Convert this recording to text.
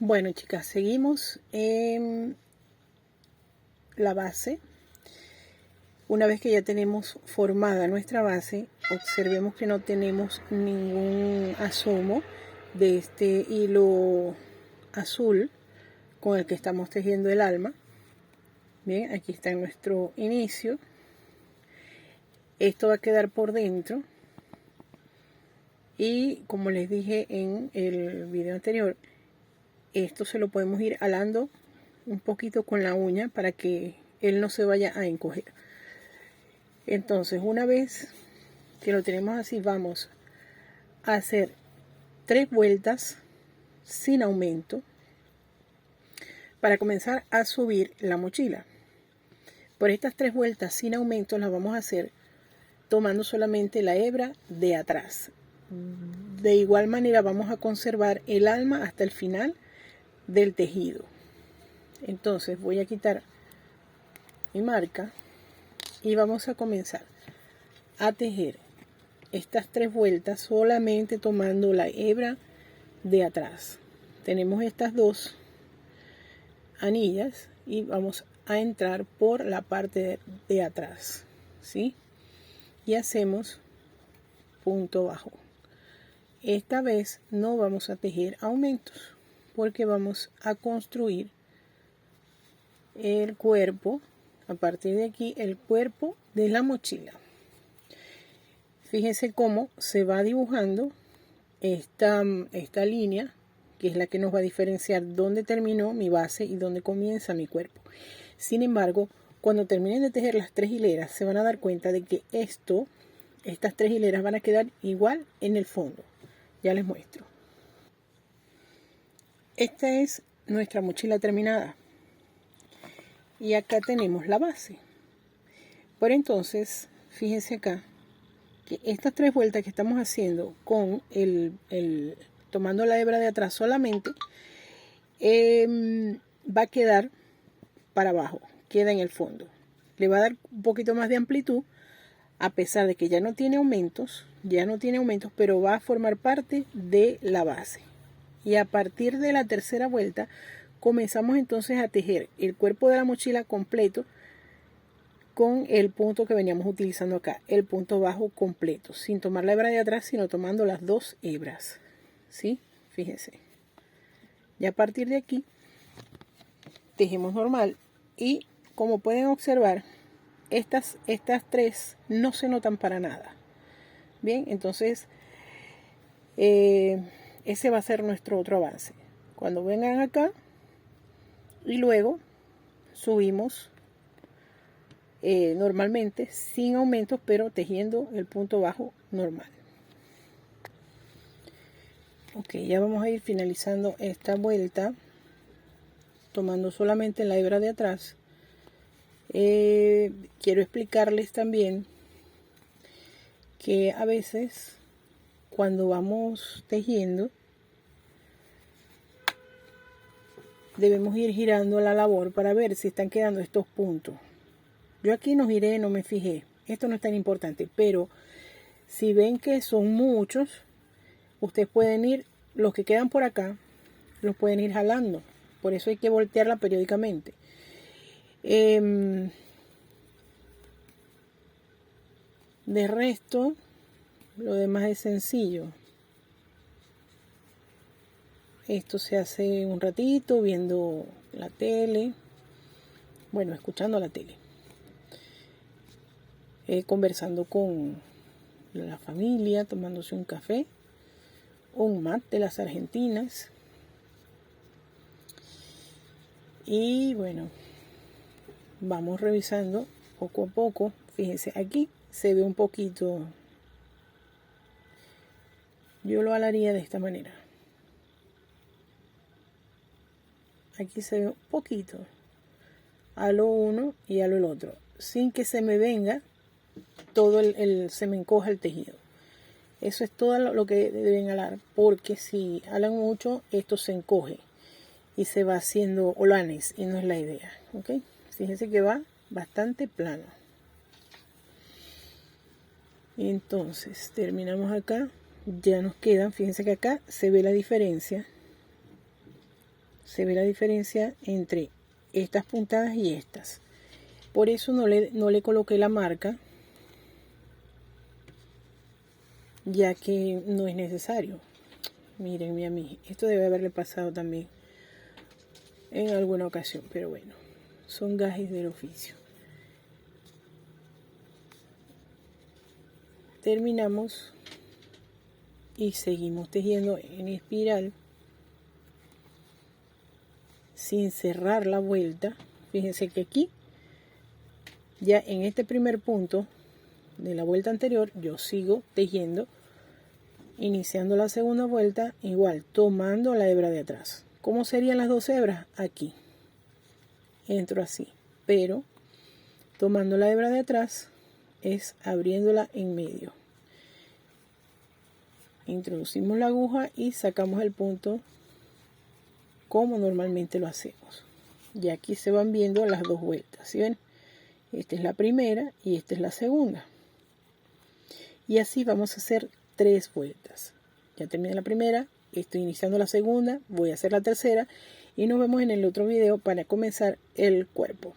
Bueno, chicas, seguimos en la base. Una vez que ya tenemos formada nuestra base, observemos que no tenemos ningún asomo de este hilo azul con el que estamos tejiendo el alma. Bien, aquí está nuestro inicio. Esto va a quedar por dentro. Y como les dije en el video anterior, esto se lo podemos ir alando un poquito con la uña para que él no se vaya a encoger. Entonces, una vez que lo tenemos así, vamos a hacer 3 vueltas sin aumento para comenzar a subir la mochila. Por estas 3 vueltas sin aumento las vamos a hacer tomando solamente la hebra de atrás. De igual manera vamos a conservar el alma hasta el final del tejido. Entonces voy a quitar mi marca y vamos a comenzar a tejer estas 3 vueltas solamente tomando la hebra de atrás. Tenemos estas 2 anillas y vamos a entrar por la parte de atrás, ¿sí? Y hacemos punto bajo. Esta vez no vamos a tejer aumentos porque vamos a construir el cuerpo, a partir de aquí, el cuerpo de la mochila. Fíjense cómo se va dibujando esta línea, que es la que nos va a diferenciar dónde terminó mi base y dónde comienza mi cuerpo. Sin embargo, cuando terminen de tejer las 3 hileras, se van a dar cuenta de que estas 3 hileras van a quedar igual en el fondo. Ya les muestro. Esta es nuestra mochila terminada. Y acá tenemos la base. Por entonces, fíjense acá que estas 3 vueltas que estamos haciendo con tomando la hebra de atrás solamente, va a quedar para abajo, queda en el fondo. Le va a dar un poquito más de amplitud, a pesar de que ya no tiene aumentos, pero va a formar parte de la base. Y a partir de la tercera vuelta, comenzamos entonces a tejer el cuerpo de la mochila completo con el punto que veníamos utilizando acá, el punto bajo completo, sin tomar la hebra de atrás, sino tomando las 2 hebras, ¿sí? Fíjense. Y a partir de aquí, tejemos normal y como pueden observar, estas 3 no se notan para nada. Bien, entonces ese va a ser nuestro otro avance. Cuando vengan acá y luego subimos normalmente sin aumentos, pero tejiendo el punto bajo normal. Ok, ya vamos a ir finalizando esta vuelta tomando solamente la hebra de atrás. Quiero explicarles también que a veces cuando vamos tejiendo debemos ir girando la labor para ver si están quedando estos puntos. Yo aquí no giré, no me fijé, esto no es tan importante, pero si ven que son muchos, ustedes pueden ir, los que quedan por acá, los pueden ir jalando. Por eso hay que voltearla periódicamente. De resto, lo demás es sencillo. Esto se hace un ratito viendo la tele, bueno, escuchando la tele, conversando con la familia, tomándose un café, un mate de las argentinas. Y bueno, vamos revisando poco a poco. Fíjense, aquí se ve un poquito. Yo lo alaría de esta manera. Aquí se ve un poquito. Halo uno y halo el otro. Sin que se me venga todo se me encoja el tejido. Eso es todo lo que deben alar. Porque si alan mucho, esto se encoge y se va haciendo holanes y no es la idea. ¿Ok? Fíjense que va bastante plano. Entonces terminamos acá. Ya nos quedan, fíjense que acá se ve la diferencia Se ve la diferencia entre estas puntadas y estas. Por eso no le coloqué la marca, ya que no es necesario. Mírenme a mí, esto debe haberle pasado también en alguna ocasión, pero bueno, son gajes del oficio. Terminamos y seguimos tejiendo en espiral sin cerrar la vuelta. Fíjense que aquí, ya en este primer punto de la vuelta anterior, yo sigo tejiendo, iniciando la segunda vuelta, igual tomando la hebra de atrás. ¿Cómo serían las dos hebras? Aquí entro así, pero tomando la hebra de atrás es abriéndola en medio. Introducimos la aguja y sacamos el punto como normalmente lo hacemos. Y aquí se van viendo las dos vueltas, ¿sí ven? Esta es la primera y esta es la segunda. Y así vamos a hacer 3 vueltas. Ya terminé la primera, estoy iniciando la segunda, voy a hacer la tercera y nos vemos en el otro video para comenzar el cuerpo.